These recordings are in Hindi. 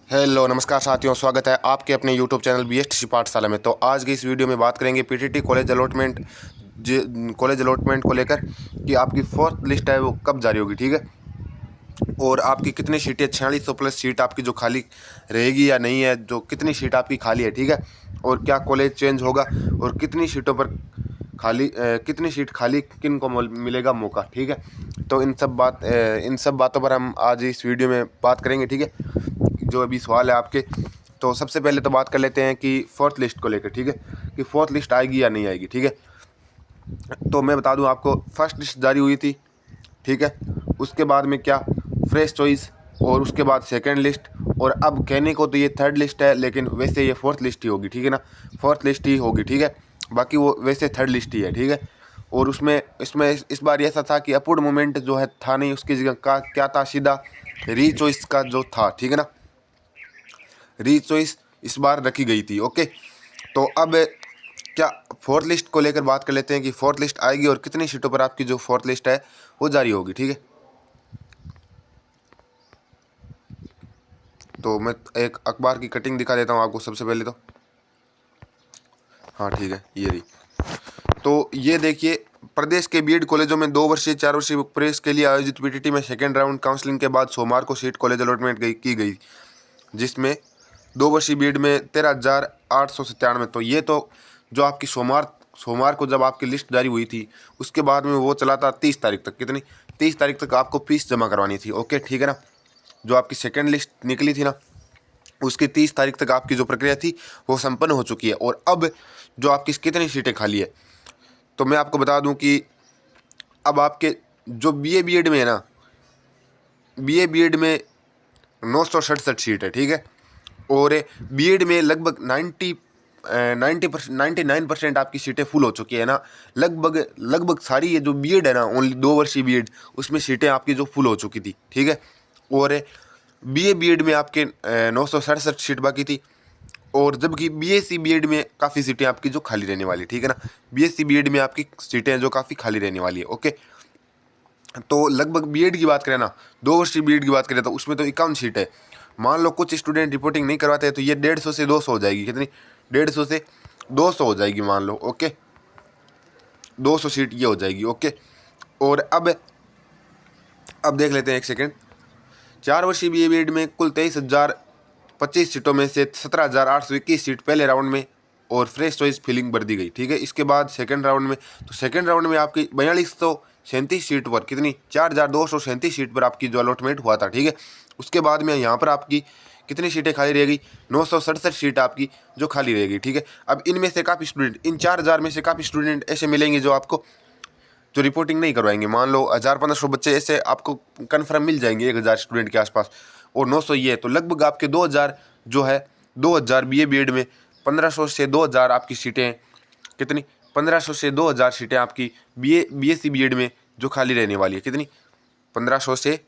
हेलो नमस्कार साथियों, स्वागत है आपके अपने यूट्यूब चैनल BSTC पाठशाला में। तो आज की इस वीडियो में बात करेंगे PTT कॉलेज अलॉटमेंट को लेकर कि आपकी फोर्थ लिस्ट है वो कब जारी होगी। ठीक है, और आपकी कितनी सीटें 4600 प्लस सीट आपकी जो खाली रहेगी या नहीं है, जो कितनी सीट आपकी खाली है। ठीक है, और क्या कॉलेज चेंज होगा और कितनी सीटों पर कितनी सीट खाली किन को मिलेगा मौका। ठीक है, तो इन सब बातों पर हम आज इस वीडियो में बात करेंगे। ठीक है, जो अभी सवाल है आपके, तो सबसे पहले तो बात कर लेते हैं कि फोर्थ लिस्ट को लेकर। ठीक है, कि फोर्थ लिस्ट आएगी या नहीं आएगी। ठीक है, तो मैं बता दूं आपको, फर्स्ट लिस्ट जारी हुई थी। ठीक है, उसके बाद में क्या फ्रेश चॉइस, और उसके बाद सेकंड लिस्ट, और अब कहने को तो ये थर्ड लिस्ट है, लेकिन वैसे ये फोर्थ लिस्ट ही होगी। ठीक है ना, फोर्थ लिस्ट ही होगी। ठीक है, बाकी वो वैसे थर्ड लिस्ट ही है। ठीक है, और उसमें इसमें इस बार ऐसा था कि अपवर्ड मूवमेंट जो है था नहीं, उसकी जगह का क्या था, सीधा री चॉइस का जो था। ठीक है ना, री चॉइस इस बार रखी गई थी। ओके, तो अब क्या फोर्थ लिस्ट को लेकर बात कर लेते हैं कि फोर्थ लिस्ट आएगी और कितनी सीटों पर आपकी जो फोर्थ लिस्ट है वो जारी होगी। ठीक है, तो मैं एक अखबार की कटिंग दिखा देता हूँ आपको सबसे पहले तो। हाँ ठीक है, ये रही। तो ये देखिए, प्रदेश के बीएड कॉलेजों में 2 वर्षीय 4 वर्षीय प्रवेश के लिए आयोजित PTT में सेकेंड राउंड काउंसलिंग के बाद सोमवार को सीट कॉलेज अलॉटमेंट की गई, जिसमें 2 वर्षीय बीएड में 13,897। तो ये तो जो आपकी सोमवार को जब आपकी लिस्ट जारी हुई थी, उसके बाद में वो चला था 30 तारीख तक। कितनी? 30 तारीख तक आपको फीस जमा करवानी थी। ओके, ठीक है ना, जो आपकी सेकेंड लिस्ट निकली थी ना, उसकी 30 तारीख तक आपकी जो प्रक्रिया थी वो संपन्न हो चुकी है। और अब जो आपकी कितनी सीटें खाली है, तो मैं आपको बता दूं कि अब आपके जो BA BEd में है ना, BA BEd में 967 सीट है। ठीक है, और BEd में लगभग 99% आपकी सीटें फुल हो चुकी है ना। लगभग सारी ये जो BEd है ना, ओनली 2 वर्षीय BEd, उसमें सीटें आपकी जो फुल हो चुकी थी। ठीक है, और BA BEd में आपके 967 सीट बाकी थी, और जबकि BSc BEd में काफ़ी सीटें आपकी जो खाली रहने वाली। ठीक है ना, BSc BEd में आपकी सीटें जो काफ़ी खाली रहने वाली है। ओके, तो लगभग BEd की बात करें ना, 2 वर्षीय BEd की बात करें तो उसमें तो 51 सीट है। मान लो कुछ स्टूडेंट रिपोर्टिंग नहीं करवाते हैं, तो ये 150 से 200 हो जाएगी। कितनी? 150 से 200 हो जाएगी, मान लो। ओके, 200 सीट ये हो जाएगी। ओके, और अब देख लेते हैं एक सेकेंड। 4 वर्षीय BA BEd में कुल 23,025 सीटों में से 17,821 सीट पहले राउंड में और फ्रेश चॉइस फिलिंग भर दी गई। ठीक है, इसके बाद सेकंड राउंड में, तो सेकंड राउंड में आपकी 4237 सीट पर कितनी? 4,237 सीट पर आपकी जो अलॉटमेंट हुआ था। ठीक है, उसके बाद में यहाँ पर आपकी कितनी सीटें खाली रहेगी? 967 सीट आपकी जो खाली रहेगी। ठीक है, अब इनमें से काफ़ी स्टूडेंट, इन 4,000 में से काफ़ी स्टूडेंट ऐसे मिलेंगे जो आपको जो रिपोर्टिंग नहीं करवाएंगे। मान लो 1,000-1,500 बच्चे ऐसे आपको कन्फर्म मिल जाएंगे, 1,000 स्टूडेंट के आसपास, और 900 ये है, तो लगभग आपके 2,000 जो है, 2,000 BA BEd में 1,500 से 2,000 आपकी सीटें हैं। कितनी? 1,500 से 2,000 सीटें आपकी BSc BEd में जो खाली रहने वाली है। कितनी? 1,500 से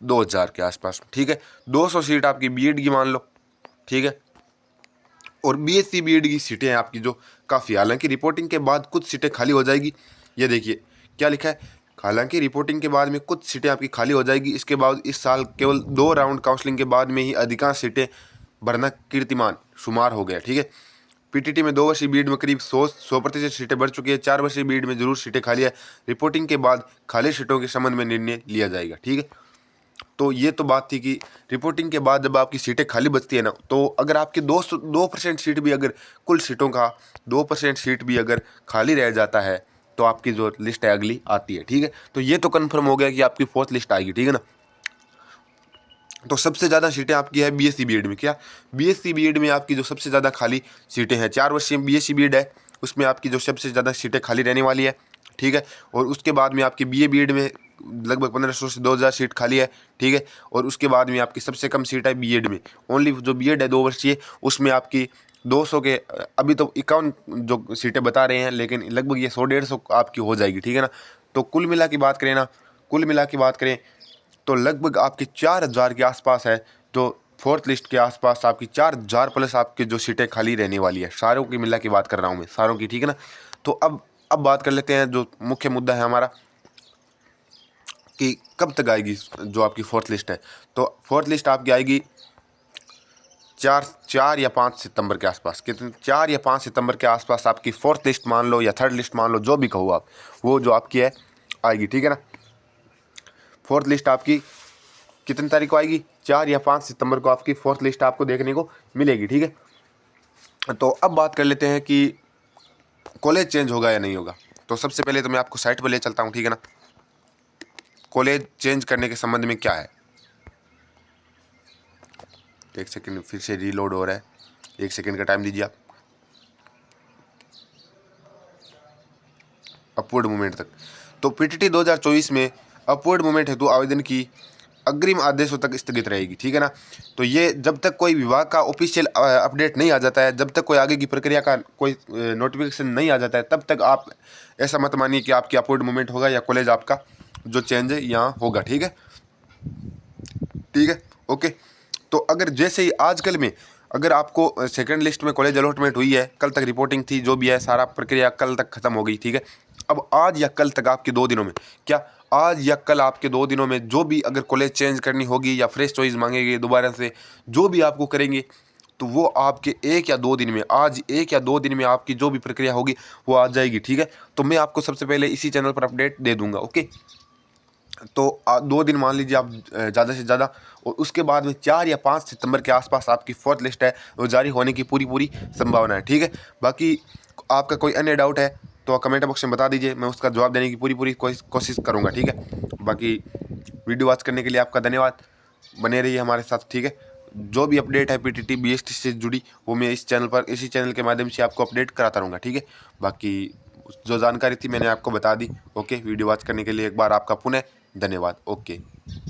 2,000 के आसपास। ठीक है, 200 सीट आपकी BEd की मान लो। ठीक है, और BSc BEd की सीटें हैं आपकी जो काफ़ी, हालांकि रिपोर्टिंग के बाद कुछ सीटें खाली हो जाएगी। ये देखिए क्या लिखा है, हालांकि रिपोर्टिंग के बाद में कुछ सीटें आपकी खाली हो जाएगी। इसके बाद इस साल केवल 2 राउंड काउंसलिंग के बाद में ही अधिकांश सीटें भरना कीर्तिमान शुमार हो गया। ठीक है, PTT में 2 वर्षीय BEd में करीब 100% सीटें भर चुकी है। 4 वर्षीय BEd में जरूर सीटें खाली है। रिपोर्टिंग के बाद खाली सीटों के संबंध में निर्णय लिया जाएगा। ठीक है, तो ये तो बात थी कि रिपोर्टिंग के बाद जब आपकी सीटें खाली बचती है ना, तो अगर आपकी 2% सीट भी, अगर कुल सीटों का 2% सीट भी अगर खाली रह जाता है, तो आपकी जो लिस्ट है अगली आती है। ठीक है, तो ये तो कंफर्म हो गया कि आपकी फोर्थ लिस्ट आएगी। ठीक है ना, तो सबसे ज़्यादा सीटें आपकी है BSc BEd में। क्या? BSc BEd में आपकी जो सबसे ज़्यादा खाली सीटें हैं, 4 वर्षीय BSc BEd है, उसमें आपकी जो सबसे ज़्यादा सीटें खाली रहने वाली है। ठीक है, और उसके बाद में आपकी BA BEd में लगभग 1,500 से 2,000 सीट खाली है। ठीक है, और उसके बाद में आपकी सबसे कम सीट है BEd में। ओनली जो BEd है 2 वर्षीय, उसमें आपकी 200 के, अभी तो 51 जो सीटें बता रहे हैं, लेकिन लगभग ये 100-150 आपकी हो जाएगी। ठीक है ना, तो कुल मिला की बात करें ना, कुल मिला की बात करें तो लगभग आपकी 4,000 के आसपास है, जो फोर्थ लिस्ट के आसपास आपकी 4,000 प्लस आपकी जो सीटें खाली रहने वाली है। सारों की मिला की बात कर रहा हूँ मैं, सारों की। ठीक है ना, तो अब बात कर लेते हैं जो मुख्य मुद्दा है हमारा, कि कब तक आएगी जो आपकी फोर्थ लिस्ट है। तो फोर्थ लिस्ट आपकी आएगी 4 या 5 सितंबर के आसपास, कितने 4 या 5 सितंबर के आसपास आपकी फोर्थ लिस्ट मान लो या थर्ड लिस्ट मान लो, जो भी कहो आप, वो जो आपकी है आएगी, ठीक है ना। फोर्थ लिस्ट आपकी कितनी तारीख को आएगी? 4 या 5 सितंबर को आपकी फोर्थ लिस्ट आपको देखने को मिलेगी, ठीक है। तो अब बात कर लेते हैं कि कॉलेज चेंज होगा या नहीं होगा। तो सबसे पहले तो मैं आपको साइट पर ले चलता हूँ, ठीक है ना। कॉलेज चेंज करने के संबंध में क्या है, एक सेकंड फिर से रीलोड हो रहा है, 1 सेकंड का टाइम दीजिए आप। अपवर्ड मूवमेंट तक, तो पीटीटी 2024 में अपवर्ड मूवमेंट हेतु आवेदन की अग्रिम आदेशों तक स्थगित रहेगी, ठीक है ना। तो ये जब तक कोई विभाग का ऑफिशियल अपडेट नहीं आ जाता है, जब तक कोई आगे की प्रक्रिया का कोई नोटिफिकेशन नहीं आ जाता है, तब तक आप ऐसा मत मानिए कि आपकी अपवर्ड मूवमेंट होगा या कॉलेज आपका जो चेंज है यहाँ होगा, ठीक है, ठीक है, ओके। तो अगर जैसे ही आजकल में अगर आपको सेकंड लिस्ट में कॉलेज अलॉटमेंट हुई है, कल तक रिपोर्टिंग थी, जो भी है सारा प्रक्रिया कल तक खत्म हो गई, ठीक है। अब आज या कल तक आपके 2 दिनों में, क्या आज या कल आपके 2 दिनों में जो भी अगर कॉलेज चेंज करनी होगी या फ्रेश चॉइस मांगेंगे दोबारा से, जो भी आपको करेंगे, तो वो आपके 1 या 2 दिन में, आज 1 या 2 दिन में आपकी जो भी प्रक्रिया होगी वो आ जाएगी, ठीक है। तो मैं आपको सबसे पहले इसी चैनल पर अपडेट दे दूंगा, ओके। तो 2 दिन मान लीजिए आप ज़्यादा से ज़्यादा, और उसके बाद में 4 या 5 सितंबर के आसपास आपकी फोर्थ लिस्ट है वो जारी होने की पूरी पूरी संभावना है, ठीक है। बाकी आपका कोई अन्य डाउट है तो कमेंट बॉक्स में बता दीजिए, मैं उसका जवाब देने की पूरी पूरी कोशिश करूँगा, ठीक है। बाकी वीडियो वॉच करने के लिए आपका धन्यवाद, बने रहिए हमारे साथ, ठीक है। जो भी अपडेट है पीटीटी बीएसटी से जुड़ी वो मैं इस चैनल पर, इसी चैनल के माध्यम से आपको अपडेट कराता रहूँगा, ठीक है। बाकी जो जानकारी थी मैंने आपको बता दी, ओके। वीडियो वॉच करने के लिए एक बार आपका पुनः धन्यवाद, ओके।